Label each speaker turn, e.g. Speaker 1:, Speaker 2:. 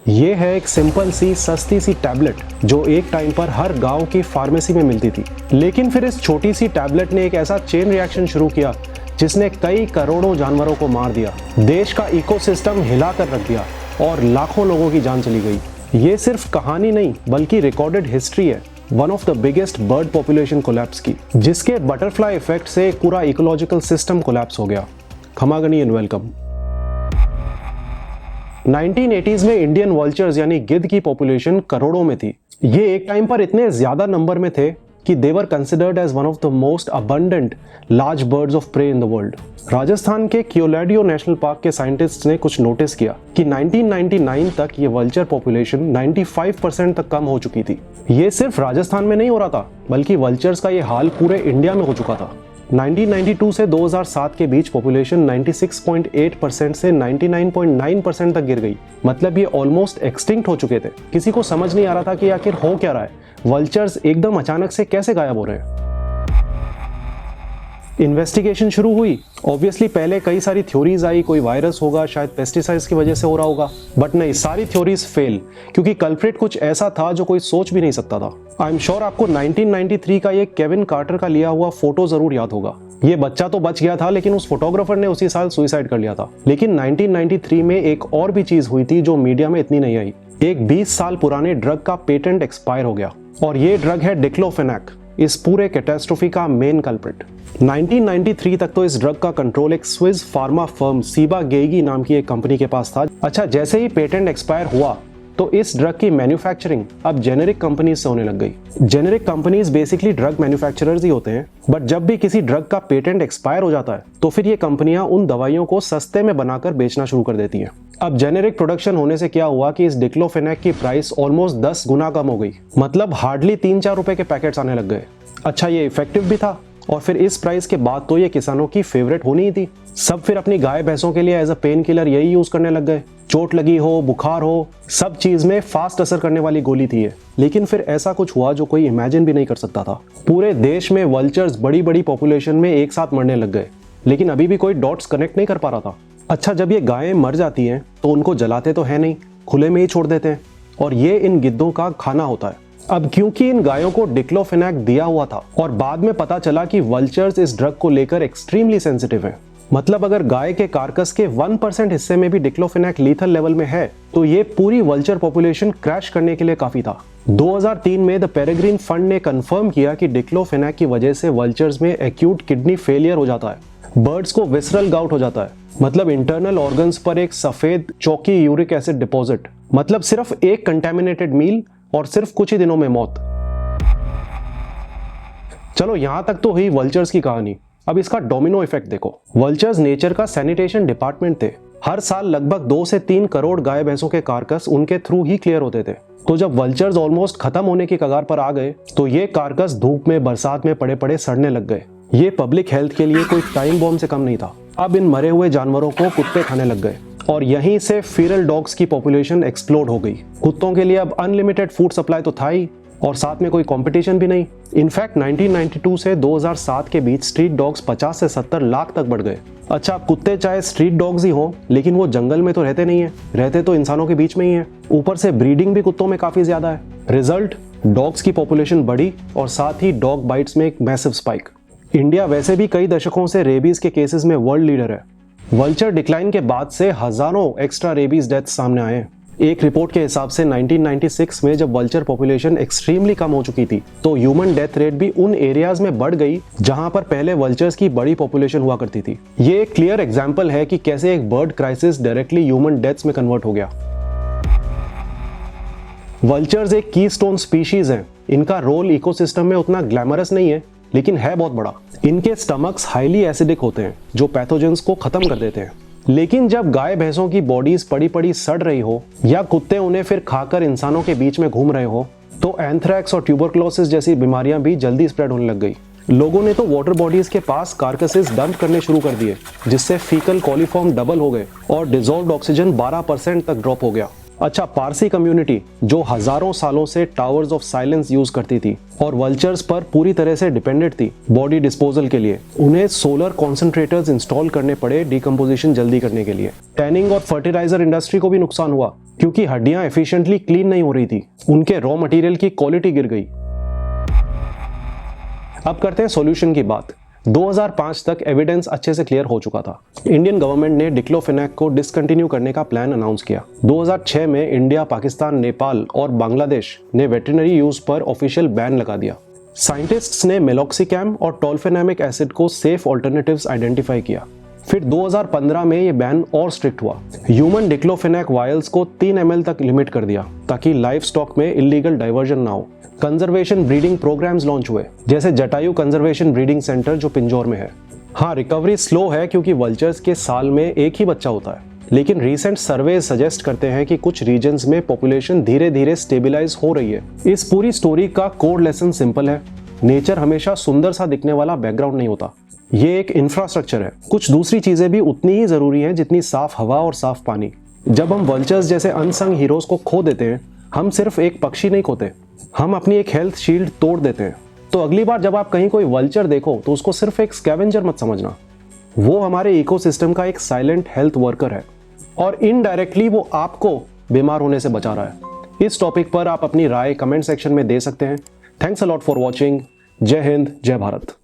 Speaker 1: ये है एक सिंपल सी सस्ती सी टैबलेट जो एक टाइम पर हर गांव की फार्मेसी में मिलती थी। लेकिन फिर इस छोटी सी टैबलेट ने एक ऐसा चेन रिएक्शन शुरू किया जिसने कई करोड़ों जानवरों को मार दिया, देश का इकोसिस्टम हिला कर रख दिया और लाखों लोगों की जान चली गई। ये सिर्फ कहानी नहीं बल्कि रिकॉर्डेड हिस्ट्री है one of the biggest bird population collapse की, जिसके बटरफ्लाई इफेक्ट से पूरा इकोलॉजिकल सिस्टम कोलैप्स हो गया। खमागनी एंड वेलकम। 1980s में इंडियन वल्चर्स यानी गिद्ध की पॉपुलेशन करोड़ों में थी। ये एक टाइम पर इतने ज्यादा नंबर में थे कि they were considered as one of the most abundant large birds of prey in the world. Rajasthan के क्योलाडियो नेशनल पार्क के साइंटिस्ट्स ने कुछ नोटिस किया कि 1999 तक ये वल्चर पॉपुलेशन 95% तक कम हो चुकी थी। ये सिर्फ राजस्थान में नहीं हो रहा था बल्कि वल्चर्स का ये हाल पूरे इंडिया में हो चुका था। 1992 से 2007 के बीच पॉपुलेशन 96.8% से 99.9% तक गिर गई। मतलब ये ऑलमोस्ट एक्सटिंक्ट हो चुके थे। किसी को समझ नहीं आ रहा था कि आखिर हो क्या रहा है, वल्चर्स एकदम अचानक से कैसे गायब हो रहे हैं। इन्वेस्टिगेशन शुरू हुई। ऑब्वियसली पहले कई सारी थ्योरीज आई, कोई वायरस होगा, शायद पेस्टिसाइड्स की वजह से हो रहा होगा, बट नहीं, सारी थ्योरीज फेल, क्योंकि कल्प्रिट कुछ ऐसा था जो कोई सोच भी नहीं सकता था। आई एम श्योर आपको 1993 का ये केविन कार्टर का लिया हुआ फोटो जरूर याद होगा। ये बच्चा तो बच गया था लेकिन उस फोटोग्राफर ने उसी साल सुसाइड कर लिया था। लेकिन 1993 में एक और भी चीज हुई थी जो मीडिया में इतनी नहीं आई। एक 20 साल पुराने ड्रग का पेटेंट एक्सपायर हो गया और ये ड्रग है डिक्लोफेनाक, इस पूरे कैटास्ट्रोफी का मेन कल्प्रिट। 1993 तक तो इस ड्रग का कंट्रोल एक स्विस फार्मा फर्म सीबा गेगी नाम की एक कंपनी के पास था। अच्छा, जैसे ही पेटेंट एक्सपायर हुआ तो इस ड्रग की मैन्युफैक्चरिंग अब जेनेरिक कंपनीज से होने लग गई। Generic companies basically drug manufacturers ही होते हैं, बट जब भी किसी ड्रग का पेटेंट एक्सपायर हो जाता है तो फिर ये कंपनियां उन दवाइयों को सस्ते में बनाकर बेचना शुरू कर देती हैं। अब जेनेरिक प्रोडक्शन होने से क्या हुआ कि इस डिक्लोफेनाक की प्राइस ऑलमोस्ट 10 गुना कम हो गई। मतलब हार्डली 3-4 रुपए के पैकेट्स आने लग गए। अच्छा, ये इफेक्टिव भी था और फिर इस प्राइस के बाद तो ये किसानों की फेवरेट होनी ही थी। सब फिर अपनी गाय भैंसों के लिए एज अ पेन किलर यही यूज करने लग गए। चोट लगी हो, बुखार हो, सब चीज में फास्ट असर करने वाली गोली थी ये। लेकिन फिर ऐसा कुछ हुआ जो कोई इमेजिन भी नहीं कर सकता था। पूरे देश में वल्चर्स बड़ी बड़ी पॉपुलेशन में एक साथ मरने लग गए, लेकिन अभी भी कोई डॉट्स कनेक्ट नहीं कर पा रहा था। अच्छा, जब ये गायें मर जाती हैं तो उनको जलाते तो है नहीं, खुले में ही छोड़ देते हैं और ये इन गिद्धों का खाना होता है। अब क्योंकि इन गायों को डिक्लोफेनाक दिया हुआ था और बाद में पता चला कि वल्चर्स इस ड्रग को लेकर एक्सट्रीमली सेंसिटिव हैं। मतलब अगर गाय के कार्कस के 1% हिस्से में भी डिक्लोफेनाक लीथल लेवल में है तो ये पूरी वल्चर पॉपुलेशन क्रैश करने के लिए काफी था। 2003 में द पेरेग्रीन फंड ने कंफर्म किया कि डिक्लोफेनाक की वजह से वल्चर्स में एक्यूट किडनी फेलियर हो जाता है, बर्ड्स को विसरल गाउट हो जाता है, मतलब इंटरनल ऑर्गन्स पर एक सफेद चौकी यूरिक एसिड डिपॉजिट, मतलब सिर्फ एक कंटेमिनेटेड मील और सिर्फ कुछ ही दिनों में मौत। चलो, यहां तक तो हुई वल्चर्स की कहानी। अब इसका डोमिनो इफेक्ट देखो। वल्चर्स नेचर का सैनिटेशन डिपार्टमेंट थे। हर साल लगभग 2 से 3 करोड़ गाय भैंसों के कार्कस उनके थ्रू ही क्लियर होते थे। तो जब वल्चर्स ऑलमोस्ट खत्म होने की कगार पर आ गए तो ये कार्कस धूप में, बरसात में पड़े पड़े सड़ने लग गए। ये पब्लिक हेल्थ के लिए कोई टाइम बॉम्ब से कम नहीं था। अब इन मरे हुए जानवरों को कुत्ते खाने लग गए और यहीं से फीरल डॉग्स की पॉपुलेशन एक्सप्लोड हो गई। कुत्तों के लिए अब अनलिमिटेड फूड सप्लाई तो था ही और साथ में कोई कंपटीशन भी नहीं। इनफैक्ट 1992 से 2007 के बीच स्ट्रीट डॉग्स 50 से 70 लाख तक बढ़ गए। अच्छा, कुत्ते चाहे स्ट्रीट डॉग्स ही हों लेकिन वो जंगल में तो रहते नहीं है, रहते तो इंसानों के बीच में ही है। ऊपर से ब्रीडिंग भी कुत्तों में काफी ज्यादा है। रिजल्ट, डॉग्स की पॉपुलेशन बढ़ी और साथ ही डॉग बाइट्स में एक मैसिव स्पाइक। इंडिया वैसे भी कई दशकों से रेबीज के केसेस में वर्ल्ड लीडर है। वल्चर डिक्लाइन के बाद से हजारों एक्स्ट्रा रेबीज डेथ्स सामने आए हैं। एक रिपोर्ट के हिसाब से 1996 में जब वल्चर पॉपुलेशन एक्सट्रीमली कम हो चुकी थी तो ह्यूमन डेथ रेट भी उन एरियाज में बढ़ गई जहां पर पहले वल्चर्स की बड़ी पॉपुलेशन हुआ करती थी। ये एक क्लियर एग्जांपल है कि कैसे एक bird crisis directly human deaths में कन्वर्ट हो गया। वल्चर्स एक कीस्टोन स्पीशीज हैं। इनका रोल इकोसिस्टम में उतना ग्लैमरस नहीं है लेकिन है बहुत बड़ा। इनके स्टमक्स हाईली एसिडिक होते हैं जो पैथोजेंस को खत्म कर देते हैं। लेकिन जब गाय भैंसों की बॉडीज पड़ी पड़ी सड़ रही हो या कुत्ते उन्हें फिर खाकर इंसानों के बीच में घूम रहे हो तो एंथ्रैक्स और ट्यूबरकुलोसिस जैसी बीमारियां भी जल्दी स्प्रेड होने लग गई। लोगों ने तो वाटर बॉडीज के पास कार्कसेस डंप करने शुरू कर दिए जिससे फीकल कॉलीफॉर्म डबल हो गए और डिसॉल्व्ड ऑक्सीजन 12% तक ड्रॉप हो गया। अच्छा, पारसी कम्युनिटी जो हजारों सालों से टावर्स ऑफ साइलेंस यूज करती थी और वल्चर्स पर पूरी तरह से डिपेंडेंट थी बॉडी डिस्पोजल के लिए, उन्हें सोलर कॉन्सेंट्रेटर्स इंस्टॉल करने पड़े डिकम्पोजिशन जल्दी करने के लिए। टैनिंग और फर्टिलाइजर इंडस्ट्री को भी नुकसान हुआ क्योंकि हड्डियां एफिशिएंटली क्लीन नहीं हो रही थी, उनके रॉ मटेरियल की क्वालिटी गिर गई। अब करते हैं सॉल्यूशन की बात। 2005 तक एविडेंस अच्छे से क्लियर हो चुका था। इंडियन गवर्नमेंट ने डिक्लोफेनेक को डिसकंटिन्यू करने का प्लान अनाउंस किया। 2006 में इंडिया, पाकिस्तान, नेपाल और बांग्लादेश ने वेटरनरी यूज पर ऑफिशियल बैन लगा दिया। साइंटिस्ट्स ने मेलॉक्सिकैम और टोल्फेनेमिक एसिड को सेफ ऑल्टरनेटिव्स आइडेंटिफाई किया। फिर 2015 में ये बैन और स्ट्रिक्ट हुआ। ह्यूमन डिक्लोफेनेक वायल्स को 3 ml तक लिमिट कर दिया ताकि लाइफ स्टॉक में इलीगल डाइवर्जन ना हो। कंजर्वेशन ब्रीडिंग प्रोग्राम्स लॉन्च हुए, जैसे जटायु कंजर्वेशन ब्रीडिंग सेंटर जो पिंजौर में है। हाँ, रिकवरी स्लो है क्योंकि वल्चर्स के साल में एक ही बच्चा होता है, लेकिन रीसेंट सर्वे सजेस्ट करते हैं कि कुछ रीजन्स में पॉपुलेशन धीरे धीरे स्टेबलाइज हो रही है। इस पूरी स्टोरी का कोर लेसन सिंपल है, नेचर हमेशा सुंदर सा दिखने वाला बैकग्राउंड नहीं होता, ये एक इंफ्रास्ट्रक्चर है। कुछ दूसरी चीजें भी उतनी ही जरूरी हैं जितनी साफ हवा और साफ पानी। जब हम वल्चर्स जैसे अनसंग हीरोज को खो देते हैं, हम सिर्फ एक पक्षी नहीं खोते, हम अपनी एक हेल्थ शील्ड तोड़ देते हैं। तो अगली बार जब आप कहीं कोई वल्चर देखो तो उसको सिर्फ एक स्कैवेंजर मत समझना, वो हमारे इकोसिस्टम का एक साइलेंट हेल्थ वर्कर है और इनडायरेक्टली वो आपको बीमार होने से बचा रहा है। इस टॉपिक पर आप अपनी राय कमेंट सेक्शन में दे सकते हैं। Thanks a lot for watching. जय हिंद, जय भारत।